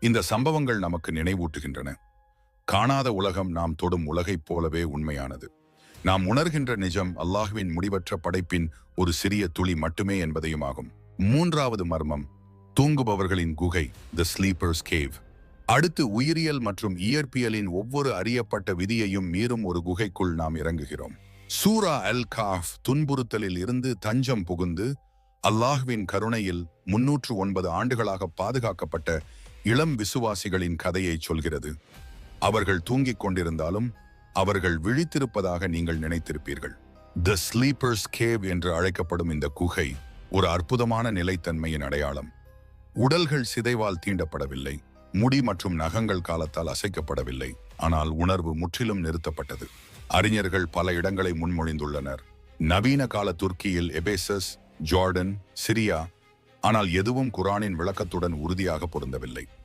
இந்த சம்பவங்கள் நமக்கு நினைவூட்டுகின்றன. காணாத உலகம் நாம் தொடும் உலகைப் போலவே உண்மையானது. நாம் உணர்கின்ற நிஜம் அல்லாஹ்வின் முடிவற்ற படைப்பின் ஒரு சிறிய துளி மட்டுமே என்பதையும் ஆகும். மூன்றாவது மர்மம், தூங்குபவர்களின் குகை, தி ஸ்லீப்பர்ஸ் கேவ். அடுத்து உயிரியல் மற்றும் இயற்பியலின் ஒவ்வொரு அறியப்பட்ட விதியையும் மீறும் ஒரு குகைக்குள் நாம் இறங்குகிறோம். சூரா அல் காஃப் துன்புறுத்தலில் இருந்து தஞ்சம் புகுந்து அல்லாஹ்வின் கருணையில் 309 ஆண்டுகளாக பாதுகாக்கப்பட்ட இளம் விசுவாசிகளின் கதையை சொல்கிறது. அவர்கள் தூங்கிக் கொண்டிருந்தாலும் அவர்கள் விழித்திருப்பதாக நீங்கள் நினைத்திருப்பீர்கள். தி ஸ்லீப்பர்ஸ் கேவ் என்று அழைக்கப்படும் இந்த குகை ஒரு அற்புதமான நிலைத்தன்மையின் அடையாளம். உடல்கள் சிதைவால் தீண்டப்படவில்லை, முடி மற்றும் நகங்கள் காலத்தால் அசைக்கப்படவில்லை, ஆனால் உணர்வு முற்றிலும் நிறுத்தப்பட்டது. அறிஞர்கள் பல இடங்களை முன்மொழிந்துள்ளனர். நவீன கால துர்க்கியில் எபேசஸ், ஜார்டன், சிரியா, ஆனால் எதுவும் குரானின் விளக்கத்துடன் உறுதியாக பொருந்தவில்லை.